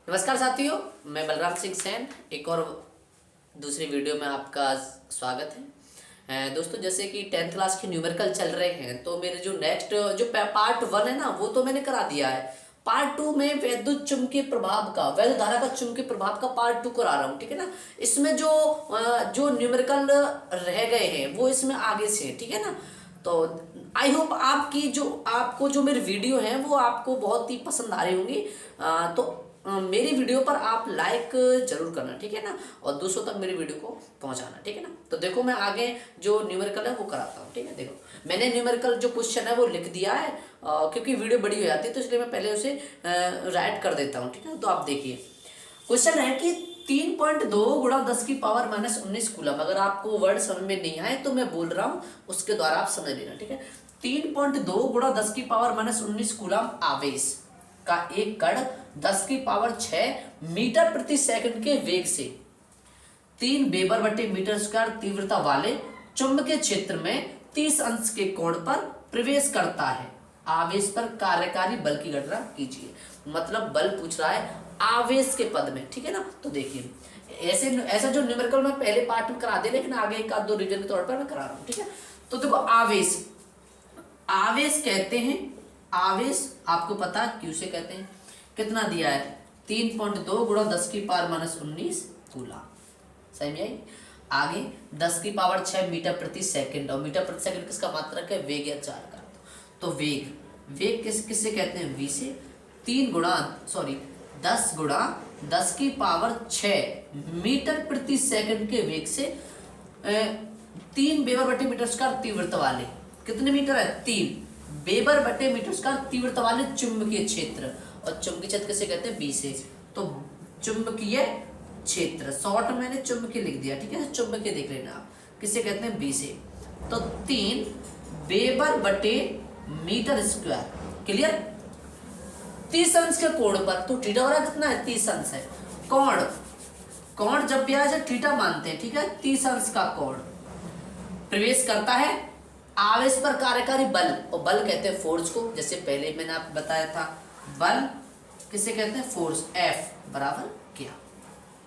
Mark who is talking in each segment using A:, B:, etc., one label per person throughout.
A: नमस्कार साथियों, मैं बलराम सिंह सैन एक और दूसरी वीडियो में आपका स्वागत है। दोस्तों, जैसे कि 10th क्लास के न्यूमेरिकल चल रहे हैं तो मेरे जो नेक्स्ट जो पार्ट 1 है ना वो तो मैंने करा दिया है। पार्ट 2 में वैद्युत चुंबकीय प्रभाव का, वैद्युत धारा का चुंबकीय प्रभाव का पार्ट 2 करा रहा हूँ, ठीक है ना। इसमें जो न्यूमेरिकल रह गए हैं वो इसमें आगे से है, ठीक है ना। तो आई होप आपको जो मेरी वीडियो है वो आपको बहुत ही पसंद आ रही होंगी। तो मेरी वीडियो पर आप लाइक जरूर करना, ठीक है ना, और दूसरों तक मेरी वीडियो को पहुंचाना, ठीक है ना। तो देखो, मैं आगे जो न्यूमेरिकल है वो कराता हूँ, ठीक है। देखो, मैंने न्यूमेरिकल जो क्वेश्चन है वो लिख दिया है, क्योंकि वीडियो बड़ी हो जाती है तो इसलिए मैं पहले उसे राइट कर देता हूँ, ठीक है। तो आप देखिए, क्वेश्चन है कि 3.2 गुणा 10 की पावर -19 कूलम। अगर आपको वर्ड समझ में नहीं आए तो मैं बोल रहा हूँ, उसके द्वारा आप समझ लेना, ठीक है। 3.2 गुणा 10 की पावर -19 कूलम आवेश का एक कण 10 की पावर 6 मीटर प्रति सेकंड के वेग से 3 वेबर बटे मीटर स्क्वायर तीव्रता वाले चुंबकीय क्षेत्र में 30 अंश के कोण पर प्रवेश करता है। आवेश पर कार्यकारी बल की गणना कीजिए। मतलब बल पूछ रहा है आवेश के पद में, ठीक है ना। तो देखिए, ऐसा जो न्यूमेरिकल में पहले पार्ट में करा दे, लेकिन आगे एक आध दो रीजन के तौर पर मैं करा रहा हूँ, ठीक है। तो देखो, आवेश कहते हैं, आवेश आपको पता क्यू से कहते हैं। कितना दिया है? 3.2 गुणा 10 की पावर -19 कूलम। सही में आई। आगे 10 की पावर 6 मीटर प्रति सेकंड, और मीटर प्रति सेकंड किसका मात्रक है? वेग या चाल का। तो वेग किससे कहते हैं? वी से। 10 गुणा 10 की पावर 6 मीटर प्रति सेकंड के वेग से 3 वेबर बटे मीटर स्क्वायर तीव्रता वाले, कितने मीटर है? 3 वेबर बटे मीटर स्क्वायर तीव्रता वाले चुंबकीय क्षेत्र। और चुंबकीय क्षेत्र किसे कहते हैं? बी से। तो चुंबकीय क्षेत्र, शॉर्ट मैंने चुंबकीय लिख दिया, ठीक है। चुंबकीय देख लेना आप, किसे कहते हैं? बी से। तो 3 वेबर बटे मीटर स्क्वायर, क्लियर। 30 अंश के कोण पर, तो थीटा वाला कितना है? 30 अंश है। कोण जब भी आए थीटा मानते हैं, ठीक है। 30 अंश का कोण प्रवेश करता है। आवेश पर कार्यकारी बल, और बल कहते हैं फोर्स को, जैसे पहले मैंने आपको बताया था। बल किसे कहते हैं? फोर्स। F बराबर क्या,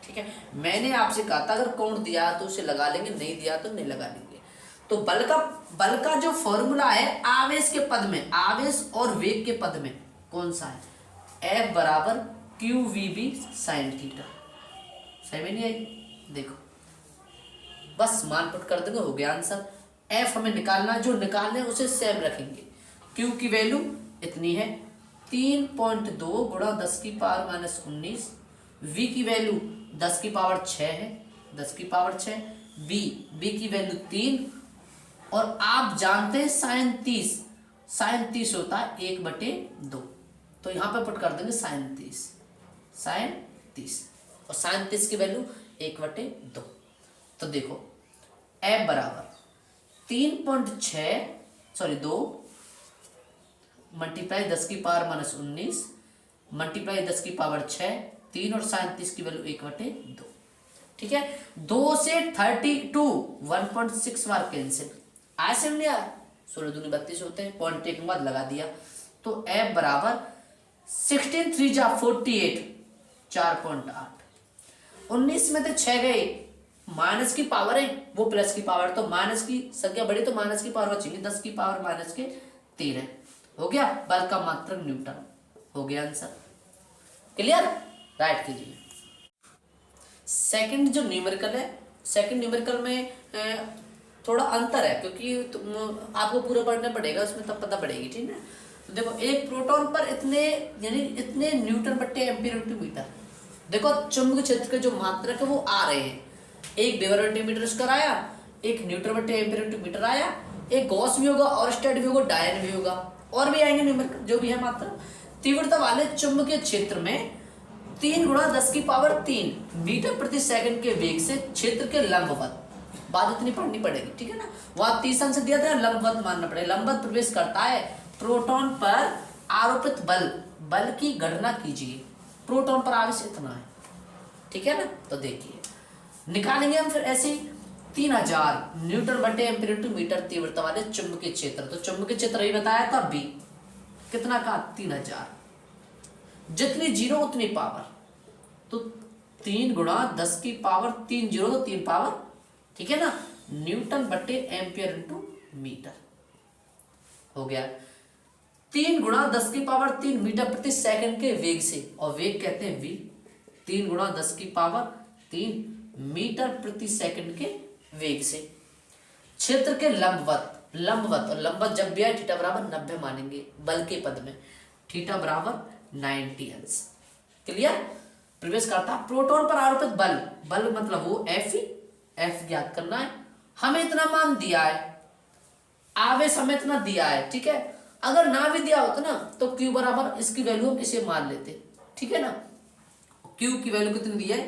A: ठीक है। मैंने आपसे कहा था अगर कोण दिया तो उसे लगा लेंगे, नहीं दिया तो नहीं लगा लेंगे। तो बल का जो फॉर्मूला है आवेश के पद में, आवेश और वेग के पद में कौन सा है? F बराबर QVB sin थीटा। सही में नहीं आई? देखो, बस मान पुट कर देंगे, हो गया आंसर। F हमें निकालना, जो निकालने उसे सेम रखेंगे। Q की वैल्यू इतनी है 3.2 गुणा 10 की पावर -19। V की वैल्यू 10 की पावर 6 है, 10 की पावर 6। B की वैल्यू 3। और आप जानते हैं साइन 30 होता है 1/2। तो यहाँ पे पुट कर देंगे साइन 30, और साइन 30 की वैल्यू 1/2। तो देखो, F बराबर 2 मल्टीप्लाई 10 की पावर -19 मल्टीप्लाई 10 की पावर 6, 3 और साइन 30 की वैल्यू 1/2, ठीक है। 2 से 32 1.6 बार कैंसिल। आया समझ लिया? 16 दूनी 32 होते हैं, पॉइंट के बाद लगा दिया। तो F बराबर 16 3 जा 48, 4.8। 19 में तो 6 गए, माइनस की पावर है वो प्लस की पावर, तो माइनस की संख्या बड़ी तो माइनस की पावर बचेगी। 10 की पावर -3 हो गया। बल का मात्रक न्यूटन। हो गया आंसर, क्लियर। राइट कीजिए। सेकंड जो न्यूमेरिकल है, सेकंड न्यूमेरिकल में थोड़ा अंतर है, क्योंकि आपको पूरा पढ़ना पड़ेगा, उसमें तब पता पड़ेगी, ठीक है। तो देखो, एक प्रोटॉन पर इतने न्यूटन बट्टे एम्पीयर इंटू मीटर। देखो, चुंबकीय क्षेत्र के जो मात्रक है वो आ रहे हैं। एक वेबर बटे मीटर स्क्वायर आया, एक न्यूटन बटे एम्पीयर इंटू मीटर आया, एक गॉस भी होगा, ऑरस्टेड भी होगा, डायन भी होगा, और भी आएंगे न्यूमेरिकल जो भी है मात्रा। तीव्रता वाले चुंबकीय क्षेत्र में 3 गुणा 10 की पावर 3 मीटर प्रति सेकंड के वेग से क्षेत्र के लंबवत, बात इतनी पढ़नी पड़ेगी, ठीक है ना। वहां 30 अंश दिया था, लंबवत मानना पड़ेगा। लंबवत प्रवेश करता है प्रोटॉन पर आरोपित बल की गणना कीजिए। प्रोटॉन पर आवेश इतना है, ठीक है ना। तो देखिए, निकालेंगे हम फिर ऐसे 3000 न्यूटन बटे एम्पीयर इंटू मीटर तीव्रता वाले चुंबकीय क्षेत्र। तो चुंबकीय क्षेत्र ही बताया था बी, कितना का? 3000। जितनी जीरो उतनी पावर, तो 3 गुणा 10 की पावर 3 जीरो तो 3 पावर, ठीक है ना, न्यूटन बटे एम्पियर इंटू मीटर हो गया। 3 गुणा 10 की पावर 3 मीटर प्रति सेकंड के वेग से, और वेग कहते हैं v, 3 गुणा 10 की पावर 3 मीटर प्रति सेकंड के वेग से क्षेत्र के लंबवत, लंबवत और लंबवत जब भी आए थीटा बराबर 90 मानेंगे बल के पद में, थीटा बराबर 90 अंश। क्लियर। प्रवेश करता प्रोटॉन पर आरोपित बल, बल मतलब वो एफ, एफ ज्ञात करना है। हमें इतना मान दिया है, आवेश हमें इतना दिया है, ठीक है। अगर ना भी दिया होता ना तो Q बराबर इसकी वैल्यू हम इसे मान लेते, ठीक है ना। Q की वैल्यू कितनी दी है,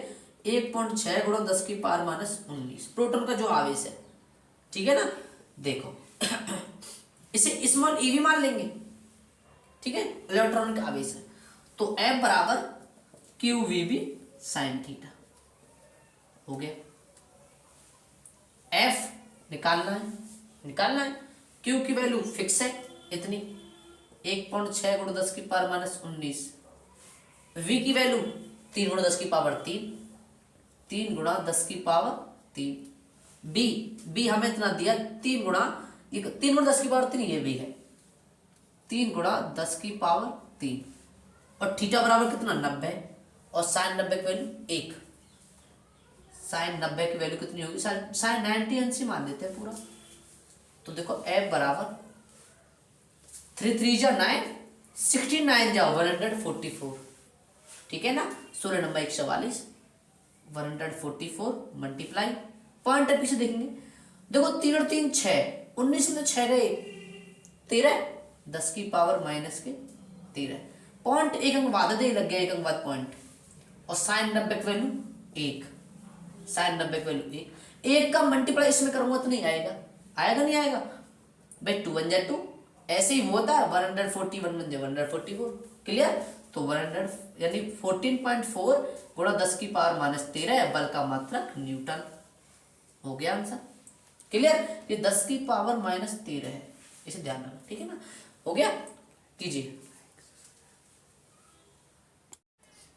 A: 1.6 गुणा 10 की पावर माइनस 19, प्रोटॉन का जो आवेश है, ठीक है ना। देखो इसे स्मॉल ई भी मान लेंगे, ठीक है, इलेक्ट्रॉन का आवेश है। तो F बराबर Q V B sine theta हो गया। F निकालना है, Q की वैल्यू फिक्स है इतनी 1.6 गुणा 10 की पावर माइनस 19, V की वैल्यू 3 गुणा 10 की पावर 3 गुणा 10 की पावर 3, B हमें इतना दिया 3 गुणा 10 की पावर 3, ये भी है 3 गुणा 10 की पावर 3, और थीटा बराबर कितना 90, और साइन 90 की वैल्यू 1, साइन 90 की वैल्यू कितनी होगी, साइन 90 अंश ही मान लेते हैं पूरा। तो देखो F बराबर 3 3 जा 9, 69 जा 144, ठीक है ना। 16 नंबर 144, 144 मल्टीप्लाई पॉइंट है पीछे देखेंगे। देखो 3 और 3 6, 19 में 6 गए 13, 10 की पावर माइनस के 13, पॉइंट एक अंक बाद लग गया, एक अंक बाद पॉइंट, और साइन 90 की वैल्यू 1, साइन 90 की वैल्यू 1 का मल्टीप्लाई इसमें करूंगा तो नहीं आएगा, नहीं आएगा भाई, 2 1 जा 2, ऐसे ही होता है 141 1 जा 144, क्लियर। तो 100 यानी 14.4 गुणा 10 की पावर माइनस 13 बल का मात्रक न्यूटन हो गया आंसर, क्लियर। ये 10 की पावर माइनस 13 है, इसे ध्यान रखना, ठीक है ना। हो गया, कीजिए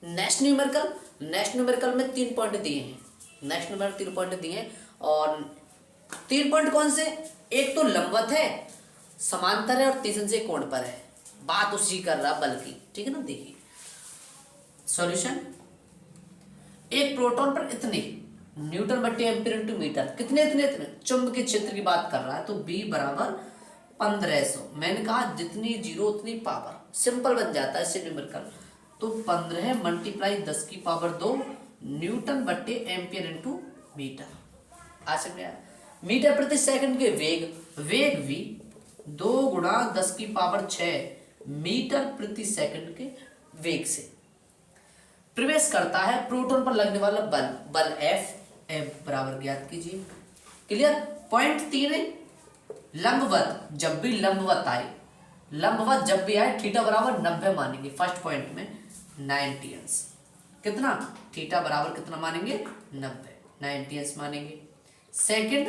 A: नेक्स्ट न्यूमेरिकल में 3 पॉइंट दिए हैं, नेक्स्ट न्यूमेरिकल 3 पॉइंट दिए हैं, और 3 पॉइंट कौन से, एक तो लंबवत है, समांतर है, और तीसरे कोण पर है, बात उसी कर रहा बल की, ठीक है ना। देखिए सॉल्यूशन, एक प्रोटॉन पर इतने न्यूटन बटे एम्पीयर इंटू मीटर, कितने चुंबकीय क्षेत्र की बात कर रहा है, तो B बराबर 1500, मैंने कहा जितनी जीरो उतनी पावर, सिंपल बन जाता है इससे न्यूमेरिकल। तो 15 मल्टीप्लाई 10 की पावर 2 न्यूटन बटे एम्पीयर इंटू मीटर, आ सकते हैं मीटर प्रति सेकंड के वेग V 2 गुणा 10 की पावर 6 मीटर प्रति सेकंड के वेग से प्रवेश करता है प्रोटॉन पर लगने वाला बल F बराबर ज्ञात कीजिए, क्लियर। पॉइंट 3 है, लंबवत जब भी आए थीटा बराबर 90 मानेंगे, फर्स्ट पॉइंट में 90 अंश, कितना थीटा बराबर कितना मानेंगे 90 अंश मानेंगे। सेकंड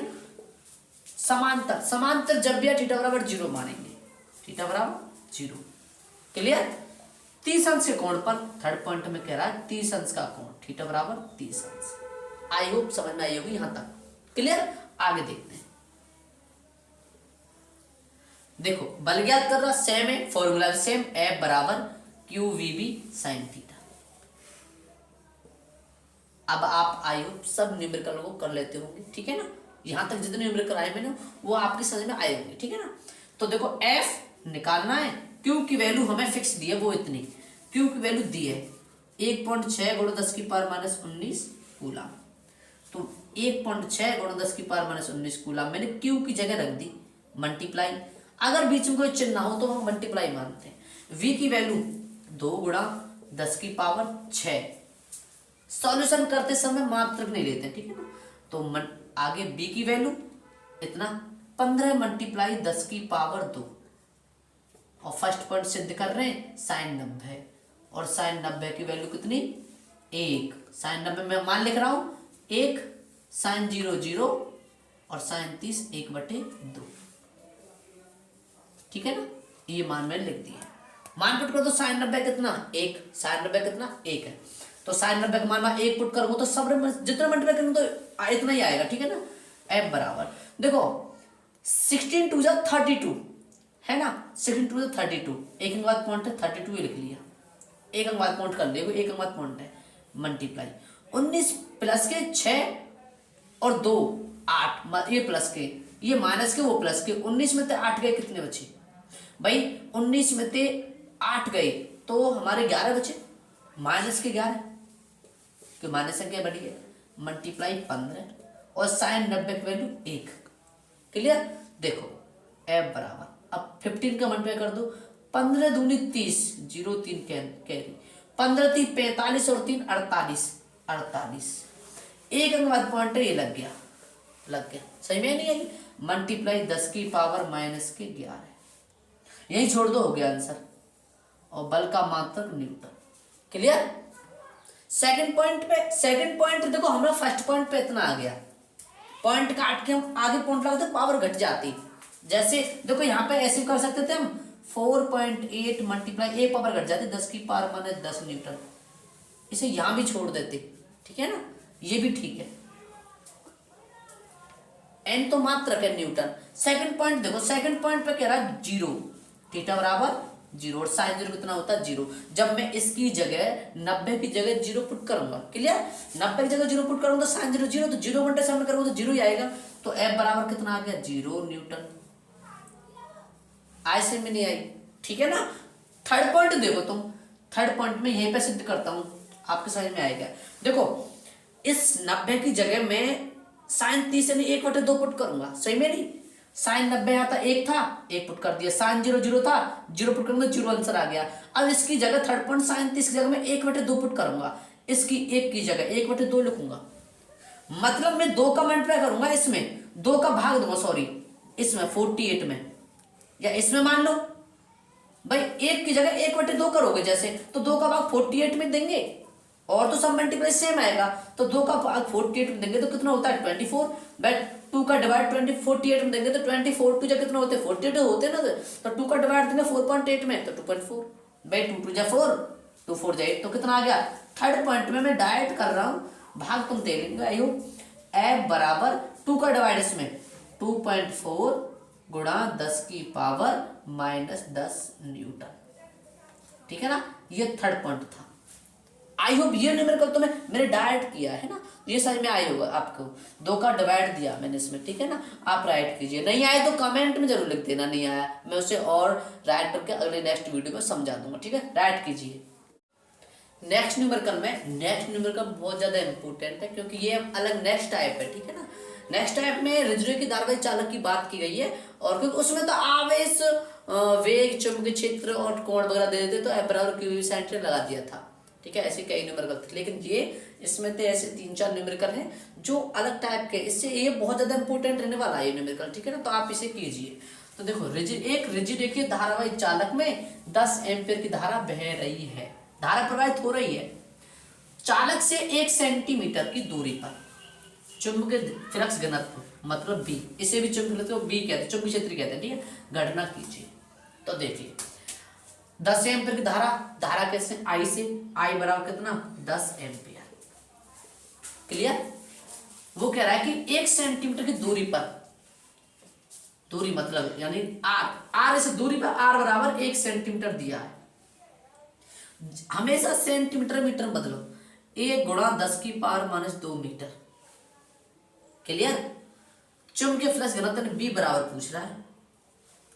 A: समांतर जब भी आए थीटा बराबर 0 मानेंगे, थीटा बराबर 0, क्लियर। 30 अंश के कोण पर, थर्ड पॉइंट में कह रहा है 30 अंश का कोण, थीटा बराबर 30 अंश। आई होप समझ में आई होगी यहां तक, क्लियर। आगे देखते हैं, देखो बल ज्ञात कर रहा सेम है, फॉर्मूला सेम, F बराबर Q V B sine theta. अब आप आई होप सब न्यूमेरिकल को कर लेते होंगे, ठीक है ना। यहां तक जितने न्यूमेरिकल आए मैंने वो आपकी समझ में आए होंगे, ठीक है ना। तो देखो F निकालना है, Q की वैल्यू हमें फिक्स दी है, वो इतनी Q की वैल्यू दी है 1.6 गुणा 10 की पावर माइनस 19 कूलम। तो 1.6 गुणा 10 की पावर माइनस 19 कूलम मैंने Q की जगह रख दी, मल्टीप्लाई, अगर बीच में कोई चिन्ह ना हो तो हम मल्टीप्लाई मानते हैं। V की वैल्यू 2 गुणा 10 की पावर 6, सॉल्यूशन करते समय मात्रक नहीं लेते, ठीक है ना। तो आगे B की वैल्यू इतना 15 मल्टीप्लाई 10 की पावर 2, और फर्स्ट पॉइंट सिद्ध कर रहे हैं साइन 90, और साइन 90 की वैल्यू कितनी 1, साइन 90 में मान लिख रहा हूं 1, साइन 0 0, और साइन 30 1/2, ठीक है ना। ये मान मैंने लिख दिया, मान पुट कर दो साइन 90 कितना 1, साइन 90 कितना 1 है। तो साइन 90 का मान मैं 1 पुट करूंगा तो सब जितना मल्टीप्लाई करूंगा तो इतना ही आएगा, ठीक है ना। एफ बराबर देखो 16 2 जा 32 है ना, 16 2 जा 32, एक अंक बाद पॉइंट है 32 ये लिख लिया, एक अंक बाद पॉइंट कर देखो, एक अंक बाद पॉइंट है मल्टीप्लाई 19 प्लस के 6 और 2 8, ये प्लस के ये माइनस के वो प्लस के, 19 में से 8 गए कितने बचे भाई, 19 में से 8 गए तो हमारे 11 बचे, माइनस के 11 कि माइनस संख्या बढ़ी है, मल्टीप्लाई 15 और साइन 90 की वैल्यू 1। क्लियर। देखो एफ बराबर अब 15 का मल्टीप्लाई कर दो, 15 दूनी 30, 0 3 कैरी, 15 3 45 और 3 48, एक अंक बाद पॉइंट है ये लग गया, सही में नहीं आई, मल्टीप्लाई 10 की पावर माइनस के 11, यही छोड़ दो हो गया आंसर, और बल का मात्रक न्यूटन। क्लियर। सेकंड पॉइंट देखो हमारा फर्स्ट पॉइंट पे इतना आ गया, पॉइंट काट के हम आगे पॉइंट लगाते तो पावर घट जाती, जैसे देखो यहाँ पे ऐसे कर सकते थे हम 4.8 मल्टीप्लाई एक पावर घट जाती 10 की पावर माइनस 10 न्यूटन, इसे यहां भी छोड़ देते, ठीक है ना, ये भी ठीक है, एन तो मात्रक है न्यूटन। सेकंड पॉइंट देखो, सेकंड पॉइंट पे कह रहा है 0, थीटा बराबर 0 और साइन 0 कितना होता है 0, जब मैं इसकी जगह 90 की जगह 0 पुट करूंगा, क्लियर, 90 की जगह 0 पुट करूंगा तो साइन 0 0, तो 0 बटे सामने करूंगा तो 0 ही आएगा, तो एफ बराबर कितना आ गया 0 न्यूटन, ऐसे में नहीं आई, ठीक है ना। थर्ड पॉइंट देखो तुम, थर्ड पॉइंट में यहीं पे सिद्ध करता हूं, आपके समझ में आएगा। देखो इस 90 की जगह मैं साइन 30 यानी 1/2 पुट करूंगा, सही में नहीं, साइन 90 आता 1 था 1 पुट कर दिया, साइन 0 0 था 0 पुट करूंगा 0 आंसर आ गया। अब इसकी जगह थर्ड पॉइंट साइन 30 की जगह मैं 1/2 पुट करूंगा, इसकी 1 की जगह 1/2 लिखूंगा, मतलब मैं 2 का मल्टीप्लाई करूंगा, इसमें 2 का भाग दूंगा, सॉरी इसमें 48 में या इसमें मान लो भाई 1 की जगह 1/2 करोगे जैसे, तो 2 का भाग 48 में देंगे और तो सब मल्टीप्लाई सेम आएगा, तो 2 का भाग 48 में देंगे तो कितना होता है 24, बट 2 का डिवाइड 48 में देंगे तो 24 2 जगह कितना होते हैं 48 होते हैं ना, तो 2 का डिवाइड देंगे 4.8 में तो 2.4, भाई 2 2 जा 4 2 4 जा 8, तो कितना आ गया। थर्ड पॉइंट में मैं डायरेक्ट कर रहा हूँ, भाग तुम दे लेंगे, आई होप एफ बराबर 2 का डिवाइड इसमें 2.4 गुणा 10 की पावर माइनस 10 न्यूटन, ठीक है ना, ये थर्ड पॉइंट था। आई होप ये न्यूमेरिकल तो मैंने डायरेक्ट किया है ना, ये समझ में आया होगा आपको, 2 का डिवाइड दिया मैंने इसमें, ठीक है ना, आप राइट कीजिए, नहीं आए तो कमेंट में जरूर लिख देना नहीं आया, मैं उसे और राइट करके अगले नेक्स्ट वीडियो में समझा दूंगा, ठीक है, राइट कीजिए। नेक्स्ट न्यूमेरिकल बहुत ज्यादा इंपॉर्टेंट है क्योंकि ये अलग नेक्स्ट टाइप है, ठीक है ना। नेक्स्ट टाइप में रिजर्व की धारावाहिक चालक की बात की गई है, और क्योंकि उसमें तो आवेश वेग चुंबकीय क्षेत्र और कोण वगैरह दे देते तो एफ बराबर क्यू सेंटर लगा दिया था, ठीक है, ऐसे कई न्यूमेरिकल थे, लेकिन ये इसमें तो ऐसे 3-4 न्यूमेरिकल हैं जो अलग टाइप के, इससे ये बहुत ज्यादा इंपॉर्टेंट रहने वाला है न्यूमेरिकल, ठीक है ना, तो आप इसे कीजिए। तो देखो एक रिजिड एक धारावाहिक चालक में 10 एम्पीयर की धारा बह रही है, धारा प्रवाहित हो रही है, चालक से 1 सेंटीमीटर की दूरी पर चुंबकीय फ्लक्स घनत्व मतलब बी, इसे भी चुंबकीय घनत्व बी कहते हैं, चुंबकीय क्षेत्र कहते हैं, ठीक है, गणना कीजिए। तो देखिए 10 एम्पीयर की धारा कैसे, आई से, आई बराबर कितना 10 एम्पीयर, क्लियर। वो कह रहा है कि 1 सेंटीमीटर की दूरी पर, दूरी मतलब यानी आर से दूरी पर आर बराबर 1 सेंटीमीटर दिया है, हमेशा सेंटीमीटर मीटर बदलो, 1 गुणा 10 की पावर माइनस 2 मीटर, क्लियर। चुंबकीय फ्लक्स घनत्व बी बराबर पूछ रहा है,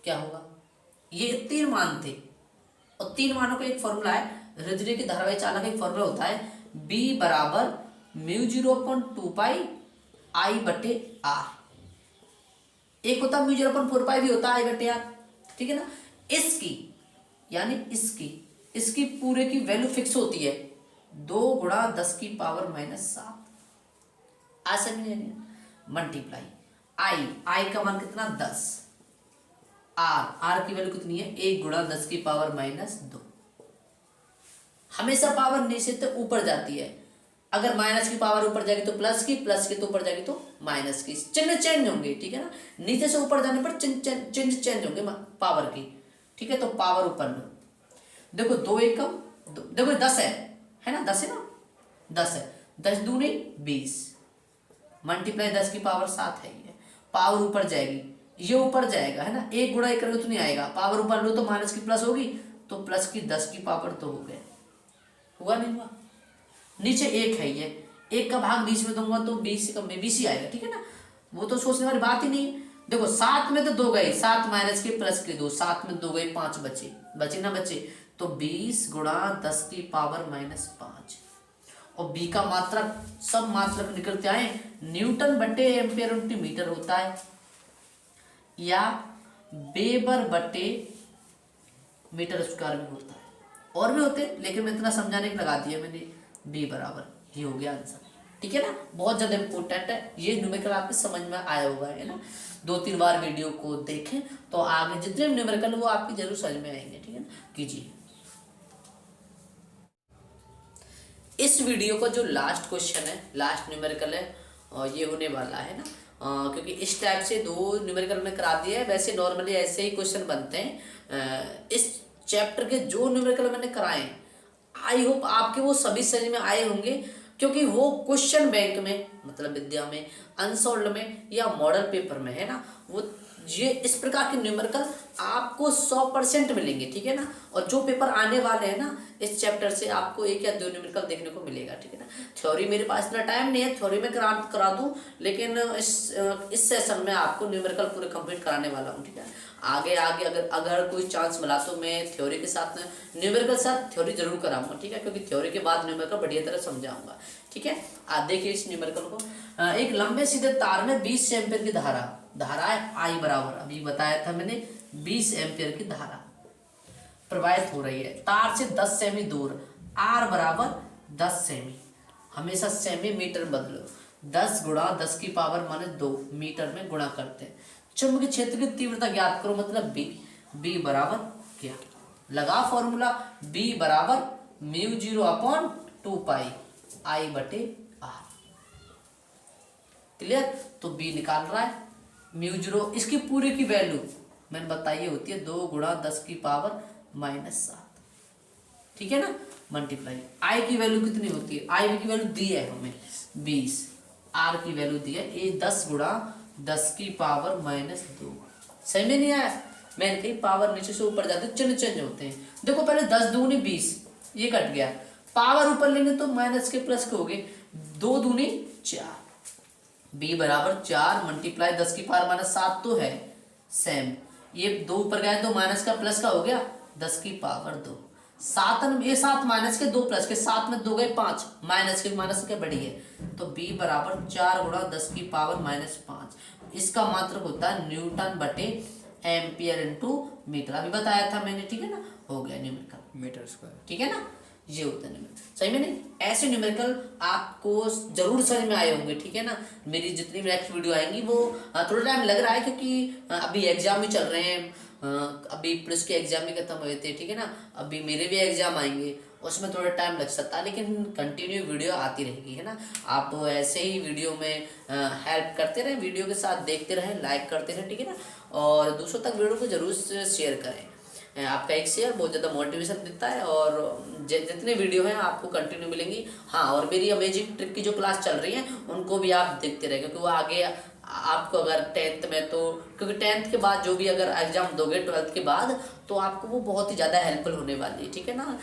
A: क्या होगा, ये 3 मान थे और 3 मानों का एक फॉर्मूला है, रिजर्व की धारावाहिक चालक एक फॉर्मूला होता है, B बराबर μ0/2π I बटे R, एक होता है μ0/4π भी होता है I बटे R, ठीक है ना। इसकी यानी इसकी पूरे की वैल्यू फिक्स होती है 2 गुणा 10 की पावर माइनस 7, ऐसे मल्टीप्लाई I का मान कितना 10, R की वैल्यू कितनी है 1 गुणा 10 की पावर माइनस 2, हमेशा पावर नीचे से ऊपर जाती है, अगर माइनस की पावर ऊपर जाएगी तो प्लस की तो ऊपर जाएगी तो माइनस की, चिन्ह चेंज होंगे, ठीक है ना, नीचे से ऊपर जाने पर चिन्ह चेंज होंगे पावर की, ठीक है, तो पावर ऊपर लो, देखो 2 एकम देखो 10 है ना, 10 है ना, 10 है, 10 दूनी 20 मल्टीप्लाई 10 की पावर 7 है ये। पावर ऊपर जाएगी, ये ऊपर जाएगा है ना, 1 गुणा 1 करोगे तो नहीं आएगा, पावर ऊपर लो तो माइनस की प्लस होगी, तो प्लस की 10 की पावर 2 हो गए, हुआ नहीं हुआ। नीचे 1 है, ये 1 का भाग 20 में दूंगा तो 20 से कम में 20 ही आएगा, ठीक है ना, वो तो सोचने वाली बात ही नहीं है। देखो 7 में तो 2 गए, 7 माइनस के प्लस के 2, 7 में 2 गए 5 बचे ना बचे, तो 20 गुणा 10 की पावर -5। और बी का मात्रक, सब मात्रक निकलते आए न्यूटन बटे एम्पियर इंटू मीटर होता है, या वेबर बटे मीटर स्क्वायर भी होता है, और भी होते हैं लेकिन मैं इतना समझाने के लगा दिया मैंने, बी बराबर, ये हो गया आंसर, ठीक है ना। बहुत ज्यादा इंपॉर्टेंट है ये न्यूमेरिकल, आपके समझ में आया होगा है ना, 2-3 बार वीडियो को देखें तो आगे जितने भी न्यूमेरिकल वो आपकी जरूर समझ में आएंगे, ठीक है ना। कीजिए इस वीडियो का जो लास्ट क्वेश्चन है, लास्ट न्यूमेरिकल है, और ये होने वाला है ना, क्योंकि इस टाइप से 2 न्यूमेरिकल में करा दिया है, वैसे नॉर्मली ऐसे ही क्वेश्चन बनते हैं। इस चैप्टर के जो न्यूमेरिकल मैंने कराए, आई होप आपके वो सभी समझ में आए होंगे, क्योंकि वो क्वेश्चन बैंक में, मतलब विद्या में, अनसॉल्व्ड में या मॉडल पेपर में है ना, वो ये इस प्रकार के न्यूमेरिकल आपको 100% मिलेंगे, ठीक है ना। और जो पेपर आने वाले हैं ना, इस चैप्टर से आपको 1 या 2 न्यूमेरिकल देखने को मिलेगा, ठीक है ना। थ्योरी मेरे पास इतना टाइम नहीं है, थ्योरी में करा दूं, लेकिन इस सेशन में आपको न्यूमेरिकल पूरे कंप्लीट कराने वाला हूँ, ठीक है। आगे आगे अगर कोई चांस मिला तो मैं थ्योरी के साथ न्यूमेरिकल साथ थ्योरी जरूर कराऊंगा, ठीक है, क्योंकि थ्योरी के बाद न्यूमेरिकल बढ़िया तरह समझाऊंगा, ठीक है। आप देखिए इस न्यूमेरिकल को, एक लंबे सीधे तार में 20 एम्पियर की धारा है आई बराबर, अभी बताया था मैंने, 20 एम्पियर की धारा प्रवाहित हो रही है तार से 10 सेमी दूर, आर बराबर 10 सेमी, हमेशा सेमी मीटर बदलो, 10 गुणा 10 की पावर -2 मीटर में गुणा करते हैं। चुंबकीय क्षेत्र की तीव्रता ज्ञात करो, मतलब बी बराबर क्या लगा फॉर्मूला, बी बराबर μ0/2 आई बटे आर, क्लियर। तो बी निकाल रहा है μ0, इसकी पूरे की वैल्यू मैंने बताई होती है 2 गुणा 10 की पावर -7, ठीक है ना, मल्टीप्लाई आई की वैल्यू कितनी होती है, आई की वैल्यू दी है हमें 20, आर की वैल्यू दी है ये 10 गुणा 10 की पावर -2। सही में नहीं आया, मैंने कही पावर नीचे से ऊपर जाते चिन्ह चेंज होते हैं। देखो पहले 10 दूनी 20, ये कट गया, पावर ऊपर लेंगे तो माइनस के प्लस के हो गए, 2 दूनी 4, बी बराबर 4 मल्टीप्लाई 10 की पावर -7 तो है सेम, ये 2 ऊपर गया तो माइनस का प्लस का हो गया 10 की पावर 2, 7 माइनस के 2 प्लस के, 7 में 2 गए 5, माइनस के बढ़ी है, तो बी बराबर 4 गुणा 10 की पावर -5, इसका मात्रक होता है न्यूटन बटे एम्पियर इंटू मीटर, अभी बताया था मैंने, ठीक है ना, हो गया न्यूमेरिकल मीटर स्क्वायर, ठीक है ना, ये होता है न्यूमेरिकल। सही में नहीं, ऐसे न्यूमेरिकल आपको जरूर समझ में आए होंगे, ठीक है ना। मेरी जितनी भी नेक्स्ट वीडियो आएंगी वो थोड़ा टाइम लग रहा है, क्योंकि अभी एग्जाम भी चल रहे हैं, अभी पुलिस के एग्जाम भी खत्म हुए थे, ठीक है ना, अभी मेरे भी एग्जाम आएंगे, उसमें थोड़ा टाइम लग सकता है, लेकिन कंटिन्यू वीडियो आती रहेगी, है ना। आप ऐसे ही वीडियो में हेल्प करते रहें, वीडियो के साथ देखते रहें, लाइक करते रहें, ठीक है ना, और दूसरों तक वीडियो को जरूर शेयर करें। आपका एक शेयर बहुत ज़्यादा मोटिवेशन देता है, और जितने वीडियो हैं आपको कंटिन्यू मिलेंगी। हाँ, और मेरी अमेजिंग ट्रिक की जो क्लास चल रही है उनको भी आप देखते रहे, क्योंकि वो आगे आपको अगर 10th में, तो क्योंकि 10th के बाद जो भी अगर एग्जाम दोगे 12th के बाद, तो आपको वो बहुत ही ज़्यादा हेल्पफुल होने वाली है, ठीक है ना।